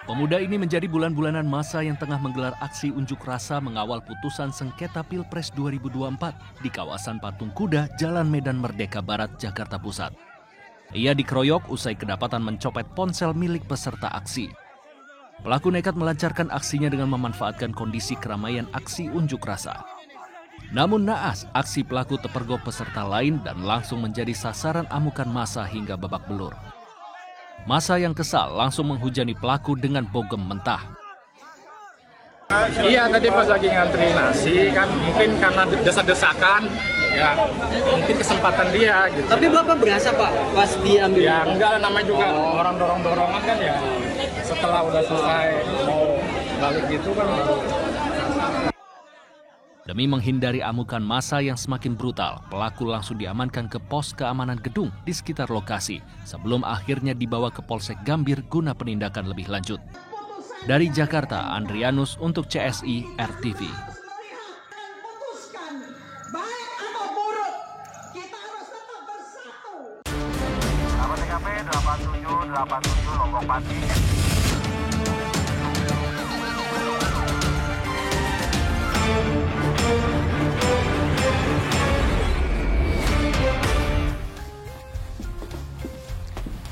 Pemuda ini menjadi bulan-bulanan masa yang tengah menggelar aksi unjuk rasa mengawal putusan sengketa Pilpres 2024 di kawasan Patung Kuda, Jalan Medan Merdeka Barat, Jakarta Pusat. Ia dikeroyok usai kedapatan mencopet ponsel milik peserta aksi. Pelaku nekat melancarkan aksinya dengan memanfaatkan kondisi keramaian aksi unjuk rasa. Namun naas, aksi pelaku terpergok peserta lain dan langsung menjadi sasaran amukan massa hingga babak belur. Massa yang kesal langsung menghujani pelaku dengan bogem mentah. Iya, tadi pas lagi ngantri nasi kan mungkin karena desak-desakan, ya mungkin kesempatan dia gitu. Tapi Bapak berasa Pak pas diambil? Ya enggak, namanya juga orang dorong-dorongan kan ya. Setelah udah selesai mau balik gitu kan. Demi menghindari amukan massa yang semakin brutal, pelaku langsung diamankan ke pos keamanan gedung di sekitar lokasi sebelum akhirnya dibawa ke Polsek Gambir guna penindakan lebih lanjut. Dari Jakarta, Andrianus untuk CSI RTV. TKP 8787 Lombok Pati.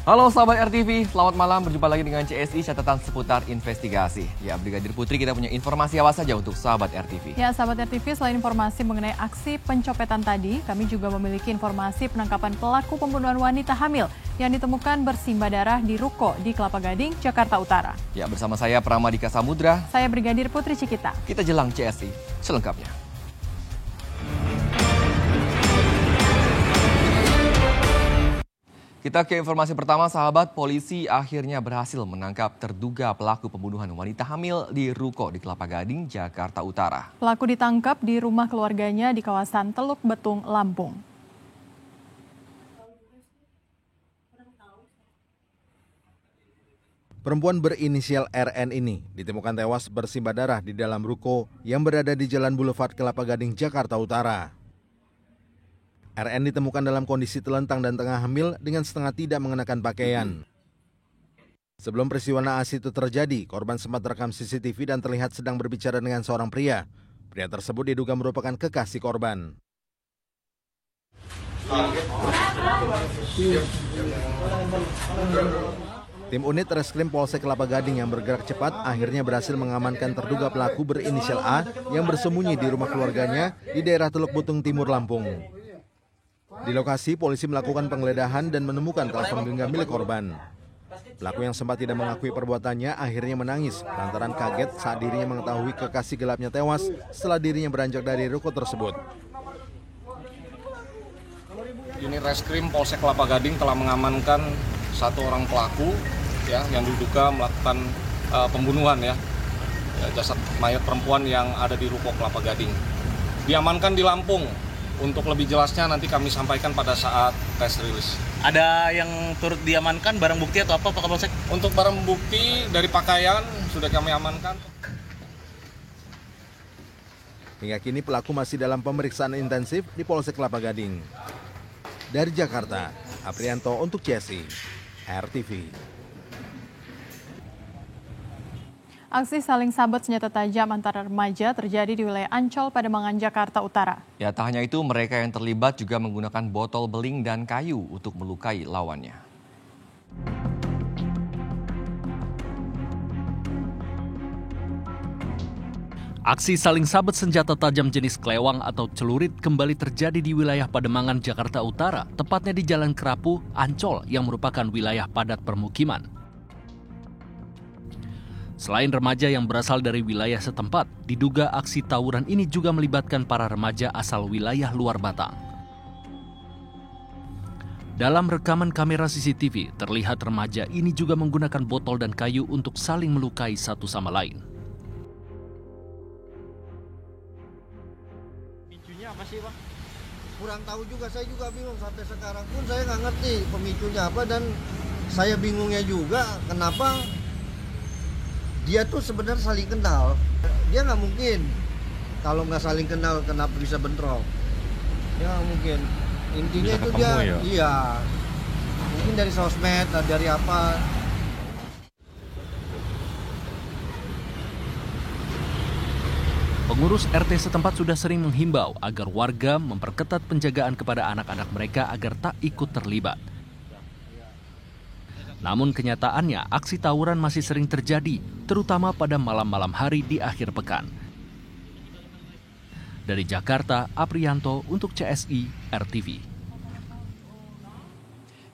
Halo sahabat RTV, selamat malam, berjumpa lagi dengan CSI catatan seputar investigasi. Ya, Brigadir Putri, kita punya informasi apa saja untuk sahabat RTV? Ya, sahabat RTV, selain informasi mengenai aksi pencopetan tadi, kami juga memiliki informasi penangkapan pelaku pembunuhan wanita hamil yang ditemukan bersimbah darah di ruko di Kelapa Gading, Jakarta Utara. Ya, bersama saya Pramadika Samudra. Saya Brigadir Putri Cikita. Kita jelang CSI selengkapnya. Kita ke informasi pertama, sahabat. Polisi akhirnya berhasil menangkap terduga pelaku pembunuhan wanita hamil di ruko di Kelapa Gading, Jakarta Utara. Pelaku ditangkap di rumah keluarganya di kawasan Teluk Betung, Lampung. Perempuan berinisial RN ini ditemukan tewas bersimbah darah di dalam ruko yang berada di Jalan Boulevard Kelapa Gading, Jakarta Utara. RN ditemukan dalam kondisi telentang dan tengah hamil dengan setengah tidak mengenakan pakaian. Sebelum peristiwa naas itu terjadi, korban sempat terekam CCTV dan terlihat sedang berbicara dengan seorang pria. Pria tersebut diduga merupakan kekasih korban. Tim unit Reskrim Polsek Kelapa Gading yang bergerak cepat akhirnya berhasil mengamankan terduga pelaku berinisial A yang bersembunyi di rumah keluarganya di daerah Teluk Betung Timur, Lampung. Di lokasi, polisi melakukan penggeledahan dan menemukan telepon genggam milik korban. Pelaku yang sempat tidak mengakui perbuatannya akhirnya menangis lantaran kaget saat dirinya mengetahui kekasih gelapnya tewas setelah dirinya beranjak dari ruko tersebut. Unit Reskrim Polsek Kelapa Gading telah mengamankan satu orang pelaku ya yang diduga melakukan pembunuhan ya jasad mayat perempuan yang ada di ruko Kelapa Gading. Diamankan di Lampung. Untuk lebih jelasnya nanti kami sampaikan pada saat press release. Ada yang turut diamankan, barang bukti atau apa Pak Kapolsek? Untuk barang bukti dari pakaian sudah kami amankan. Hingga kini pelaku masih dalam pemeriksaan intensif di Polsek Kelapa Gading. Dari Jakarta, Aprianto untuk CSI RTV. Aksi saling sabet senjata tajam antara remaja terjadi di wilayah Ancol, Pademangan, Jakarta Utara. Ya, tak hanya itu, mereka yang terlibat juga menggunakan botol beling dan kayu untuk melukai lawannya. Aksi saling sabet senjata tajam jenis kelewang atau celurit kembali terjadi di wilayah Pademangan, Jakarta Utara, tepatnya di Jalan Kerapu, Ancol, yang merupakan wilayah padat permukiman. Selain remaja yang berasal dari wilayah setempat, diduga aksi tawuran ini juga melibatkan para remaja asal wilayah luar Batang. Dalam rekaman kamera CCTV, terlihat remaja ini juga menggunakan botol dan kayu untuk saling melukai satu sama lain. Pemicunya apa sih Pak? Kurang tahu juga, saya juga bingung sampai sekarang pun saya nggak ngerti pemicunya apa dan saya bingungnya juga kenapa dia tuh sebenarnya saling kenal. Dia nggak mungkin kalau nggak saling kenal kenapa bisa bentrok. Ya nggak mungkin. Intinya itu dia, iya. Mungkin dari sosmed, dari apa. Pengurus RT setempat sudah sering menghimbau agar warga memperketat penjagaan kepada anak-anak mereka agar tak ikut terlibat. Namun kenyataannya aksi tawuran masih sering terjadi, terutama pada malam-malam hari di akhir pekan. Dari Jakarta, Aprianto untuk CSI RTV.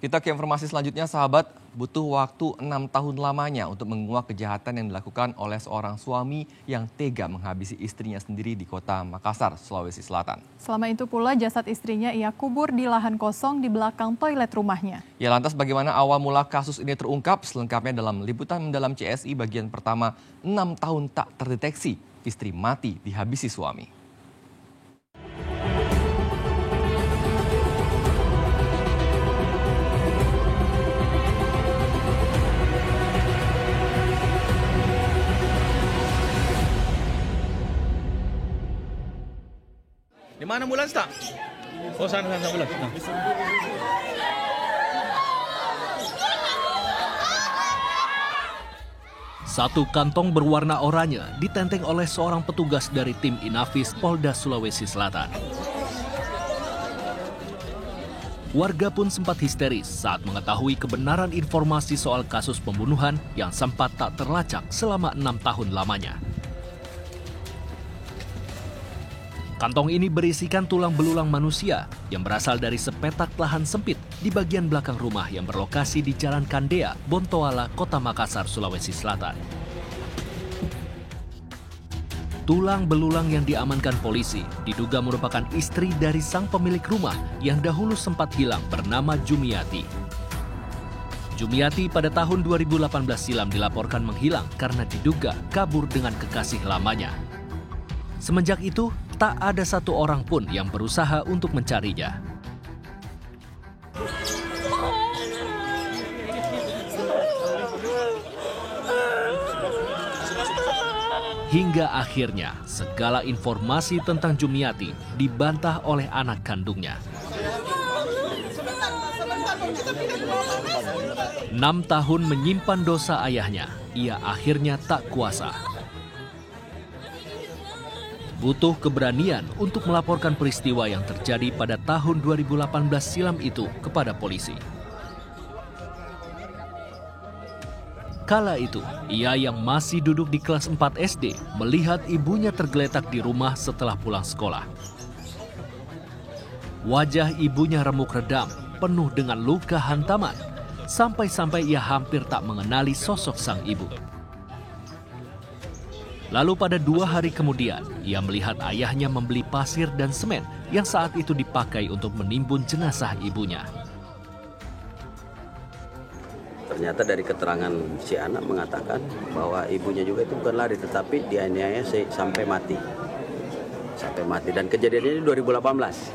Kita ke informasi selanjutnya, sahabat. Butuh waktu 6 tahun lamanya untuk menguak kejahatan yang dilakukan oleh seorang suami yang tega menghabisi istrinya sendiri di kota Makassar, Sulawesi Selatan. Selama itu pula jasad istrinya ia kubur di lahan kosong di belakang toilet rumahnya. Ya, lantas bagaimana awal mula kasus ini terungkap? Selengkapnya dalam liputan mendalam CSI bagian pertama, 6 tahun tak terdeteksi, istri mati dihabisi suami. Di mana ambulans tak? Oh, sana ambulans. Nah. Satu kantong berwarna oranye ditenteng oleh seorang petugas dari tim Inafis Polda Sulawesi Selatan. Warga pun sempat histeris saat mengetahui kebenaran informasi soal kasus pembunuhan yang sempat tak terlacak selama 6 tahun lamanya. Kantong ini berisikan tulang belulang manusia yang berasal dari sepetak lahan sempit di bagian belakang rumah yang berlokasi di Jalan Kandea, Bontoala, Kota Makassar, Sulawesi Selatan. Tulang belulang yang diamankan polisi diduga merupakan istri dari sang pemilik rumah yang dahulu sempat hilang bernama Jumiati. Jumiati pada tahun 2018 silam dilaporkan menghilang karena diduga kabur dengan kekasih lamanya. Semenjak itu, tak ada satu orang pun yang berusaha untuk mencarinya. Hingga akhirnya, segala informasi tentang Jumiati dibantah oleh anak kandungnya. 6 tahun menyimpan dosa ayahnya, ia akhirnya tak kuasa. Butuh keberanian untuk melaporkan peristiwa yang terjadi pada tahun 2018 silam itu kepada polisi. Kala itu, ia yang masih duduk di kelas 4 SD melihat ibunya tergeletak di rumah setelah pulang sekolah. Wajah ibunya remuk redam, penuh dengan luka hantaman, sampai-sampai ia hampir tak mengenali sosok sang ibu. Lalu pada 2 hari kemudian, ia melihat ayahnya membeli pasir dan semen yang saat itu dipakai untuk menimbun jenazah ibunya. Ternyata dari keterangan si anak mengatakan bahwa ibunya juga itu bukan lari, tetapi dianiaya sampai mati. Sampai mati, dan kejadiannya ini 2018.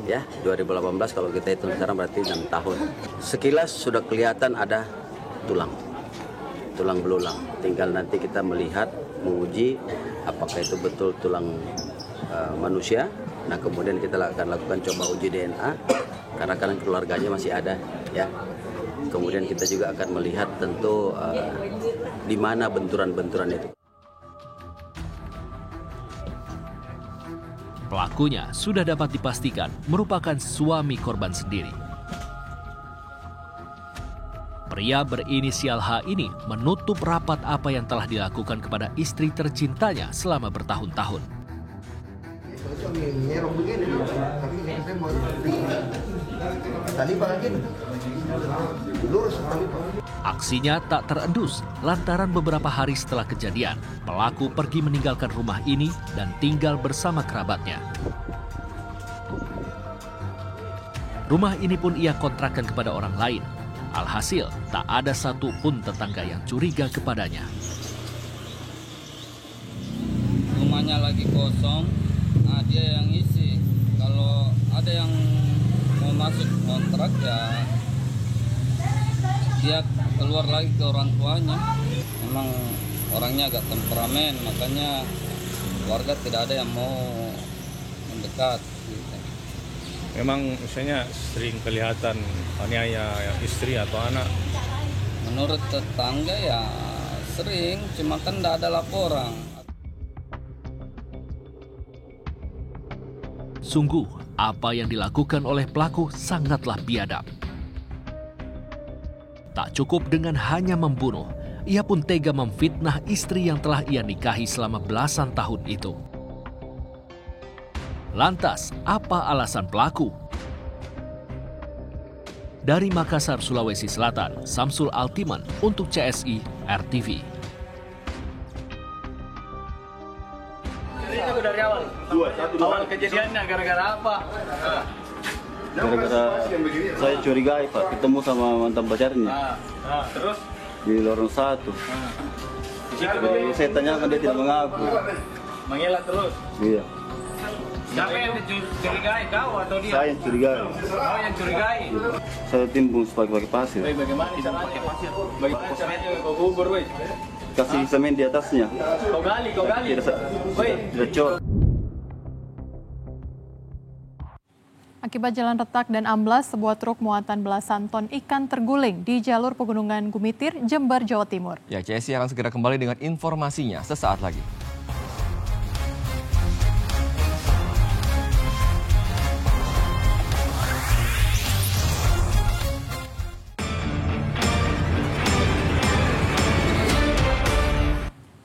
Ya, 2018 kalau kita hitung sekarang berarti 6 tahun. Sekilas sudah kelihatan ada tulang belulang. Tinggal nanti kita melihat, menguji apakah itu betul tulang manusia. Nah, kemudian kita akan lakukan coba uji DNA karena kan keluarganya masih ada, ya. Kemudian kita juga akan melihat tentu di mana benturan-benturan itu. Pelakunya sudah dapat dipastikan merupakan suami korban sendiri. Pria berinisial H ini menutup rapat apa yang telah dilakukan kepada istri tercintanya selama bertahun-tahun. Aksinya tak terendus lantaran beberapa hari setelah kejadian, pelaku pergi meninggalkan rumah ini dan tinggal bersama kerabatnya. Rumah ini pun ia kontrakkan kepada orang lain. Alhasil, tak ada satupun tetangga yang curiga kepadanya. Rumahnya lagi kosong, nah dia yang isi. Kalau ada yang mau masuk kontrak, ya dia keluar lagi ke orang tuanya. Memang orangnya agak temperamen, makanya warga tidak ada yang mau mendekat. memang misalnya sering kelihatan aniaya istri atau anak? Menurut tetangga ya sering, cuma kan tidak ada laporan. Sungguh, apa yang dilakukan oleh pelaku sangatlah biadab. Tak cukup dengan hanya membunuh, ia pun tega memfitnah istri yang telah ia nikahi selama belasan tahun itu. Lantas, apa alasan pelaku? Dari Makassar, Sulawesi Selatan, Samsul Altiman untuk CSI RTV. Cerita dari awal. Awal kejadiannya gara-gara apa? Gara-gara saya curigai Pak, ketemu sama mantan pacarnya. Terus? Di lorong 1. Jadi saya tanyakan dia tidak mengaku. Mengelak terus? Iya. Siapa yang curigai, kau atau dia? Saya yang curigai. Kau yang curigai? Saya timbun pakai pasir. Bagaimana bisa pakai pasir? Bagaimana semennya kau kubur, weh? Kasih semen di atasnya. Kau gali. Tidak cor. Akibat jalan retak dan amblas, sebuah truk muatan belasan ton ikan terguling di jalur pegunungan Gumitir, Jember, Jawa Timur. Ya, CSI akan segera kembali dengan informasinya sesaat lagi.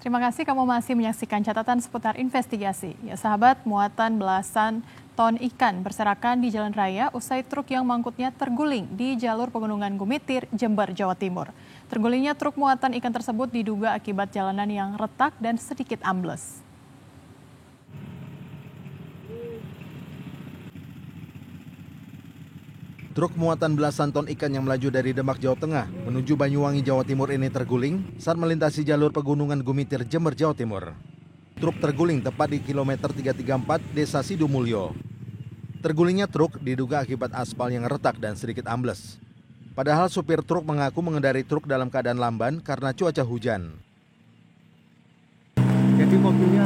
Terima kasih kamu masih menyaksikan catatan seputar investigasi. Ya sahabat, muatan belasan ton ikan berserakan di jalan raya usai truk yang mangkutnya terguling di jalur pegunungan Gumitir, Jember, Jawa Timur. Tergulingnya truk muatan ikan tersebut diduga akibat jalanan yang retak dan sedikit ambles. Truk muatan belasan ton ikan yang melaju dari Demak, Jawa Tengah menuju Banyuwangi, Jawa Timur ini terguling saat melintasi jalur pegunungan Gumitir, Jember, Jawa Timur. Truk terguling tepat di kilometer 334 Desa Sidumulyo. Tergulingnya truk diduga akibat aspal yang retak dan sedikit ambles. Padahal supir truk mengaku mengendari truk dalam keadaan lamban karena cuaca hujan. Jadi mobilnya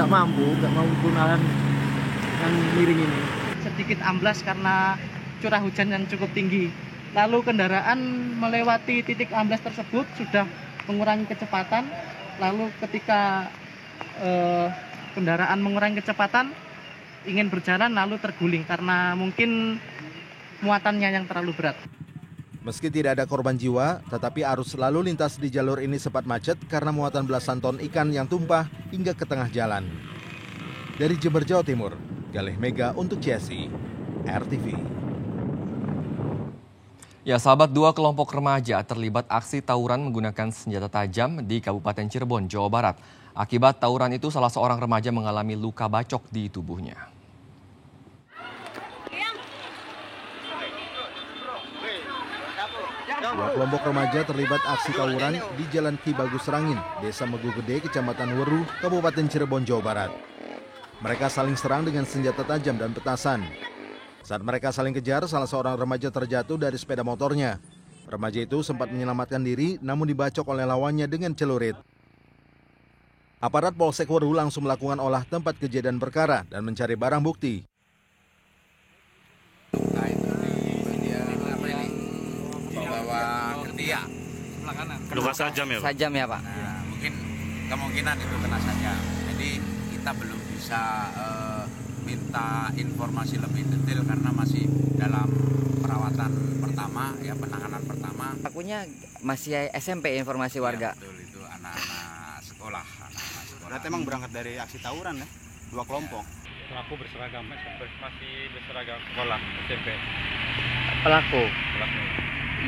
nggak mampu nahan yang miring ini. Sedikit amblas karena curah hujan yang cukup tinggi. Lalu kendaraan melewati titik amblas tersebut sudah mengurangi kecepatan. Lalu ketika kendaraan mengurangi kecepatan ingin berjalan lalu terguling karena mungkin muatannya yang terlalu berat. Meski tidak ada korban jiwa, tetapi arus lalu lintas di jalur ini sempat macet karena muatan belasan ton ikan yang tumpah hingga ke tengah jalan. Dari Jember, Jawa Timur, Galih Mega untuk CSI RTV. Ya, sahabat, 2 kelompok remaja terlibat aksi tawuran menggunakan senjata tajam di Kabupaten Cirebon, Jawa Barat. Akibat tawuran itu, salah seorang remaja mengalami luka bacok di tubuhnya. Dua kelompok remaja terlibat aksi tawuran di Jalan Ki Bagus Rangin, Desa Megu Gede, Kecamatan Weru, Kabupaten Cirebon, Jawa Barat. Mereka saling serang dengan senjata tajam dan petasan. Saat mereka saling kejar, salah seorang remaja terjatuh dari sepeda motornya. Remaja itu sempat menyelamatkan diri, namun dibacok oleh lawannya dengan celurit. Aparat Polsek Weru langsung melakukan olah tempat kejadian perkara dan mencari barang bukti. Luka sajam ya, Pak? Sajam ya, Pak. Nah, mungkin kemungkinan itu kena sajam. Jadi kita belum bisa minta informasi lebih detail karena masih dalam perawatan pertama, ya penanganan pertama. Akunya masih SMP informasi warga. Ya, betul, itu anak-anak sekolah. Berarti emang berangkat dari aksi tawuran ya? 2 kelompok. Pelaku berseragam, masih berseragam sekolah SMP. Pelaku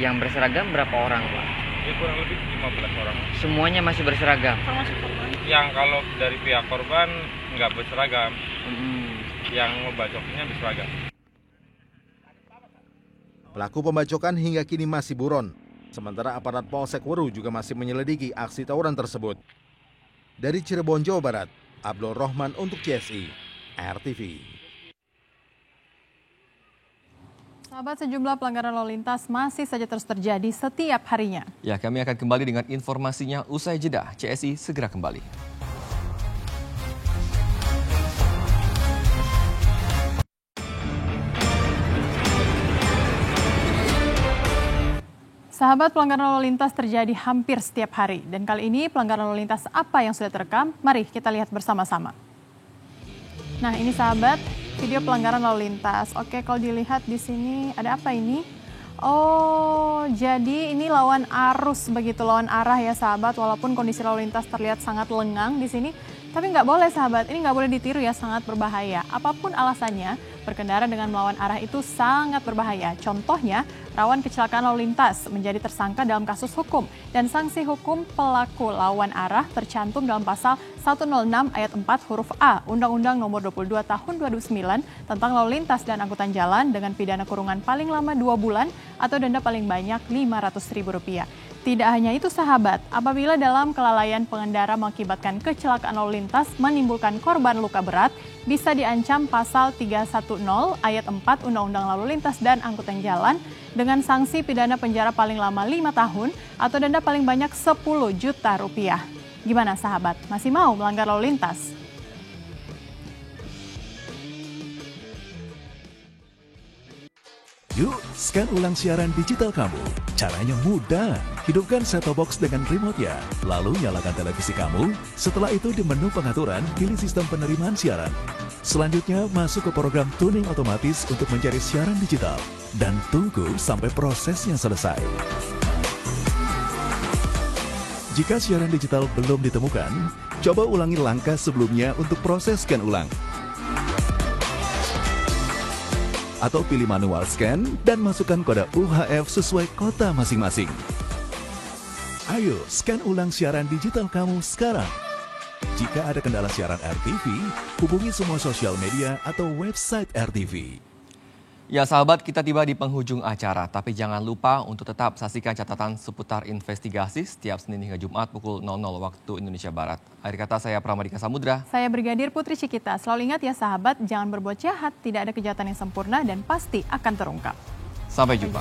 yang berseragam berapa orang, Pak? Ya kurang lebih 15 orang. Semuanya masih berseragam? Yang kalau dari pihak korban nggak berseragam. Yang membacoknya berseragam. Pelaku pembacokan hingga kini masih buron. Sementara aparat Polsek Weru juga masih menyelidiki aksi tawuran tersebut. Dari Cirebon, Jawa Barat, Abdul Rohman untuk CSI RTV. Sahabat, sejumlah pelanggaran lalu lintas masih saja terus terjadi setiap harinya. Ya, kami akan kembali dengan informasinya usai jeda. CSI segera kembali. Sahabat, pelanggaran lalu lintas terjadi hampir setiap hari. Dan kali ini pelanggaran lalu lintas apa yang sudah terekam? Mari kita lihat bersama-sama. Nah, ini sahabat, video pelanggaran lalu lintas. Oke, kalau dilihat di sini ada apa ini? Oh, jadi ini lawan arus begitu, lawan arah ya sahabat. Walaupun kondisi lalu lintas terlihat sangat lengang di sini, tapi nggak boleh sahabat, ini nggak boleh ditiru ya, sangat berbahaya. Apapun alasannya, berkendara dengan melawan arah itu sangat berbahaya. Contohnya, rawan kecelakaan lalu lintas, menjadi tersangka dalam kasus hukum. Dan sanksi hukum pelaku lawan arah tercantum dalam pasal 106 ayat 4 huruf A, Undang-Undang Nomor 22 Tahun 2009 tentang lalu lintas dan angkutan jalan dengan pidana kurungan paling lama 2 bulan atau denda paling banyak Rp500.000. Tidak hanya itu sahabat, apabila dalam kelalaian pengendara mengakibatkan kecelakaan lalu lintas menimbulkan korban luka berat, bisa diancam pasal 310 ayat 4 Undang-Undang Lalu Lintas dan Angkutan Jalan dengan sanksi pidana penjara paling lama 5 tahun atau denda paling banyak Rp10 juta. Gimana sahabat, masih mau melanggar lalu lintas? Yuk, scan ulang siaran digital kamu. Caranya mudah. Hidupkan set-top box dengan remote-nya. Lalu nyalakan televisi kamu. Setelah itu di menu pengaturan, pilih sistem penerimaan siaran. Selanjutnya, masuk ke program tuning otomatis untuk mencari siaran digital. Dan tunggu sampai prosesnya selesai. Jika siaran digital belum ditemukan, coba ulangi langkah sebelumnya untuk proses scan ulang. Atau pilih manual scan dan masukkan kode UHF sesuai kota masing-masing. Ayo, scan ulang siaran digital kamu sekarang. Jika ada kendala siaran RTV, hubungi semua sosial media atau website RTV. Ya sahabat, kita tiba di penghujung acara, tapi jangan lupa untuk tetap saksikan catatan seputar investigasi setiap Senin hingga Jumat pukul 00 waktu Indonesia Barat. Akhir kata saya Pramadika Samudra. Saya Brigadir Putri Cikita. Selalu ingat ya sahabat, jangan berbuat jahat, tidak ada kejahatan yang sempurna dan pasti akan terungkap. Sampai jumpa.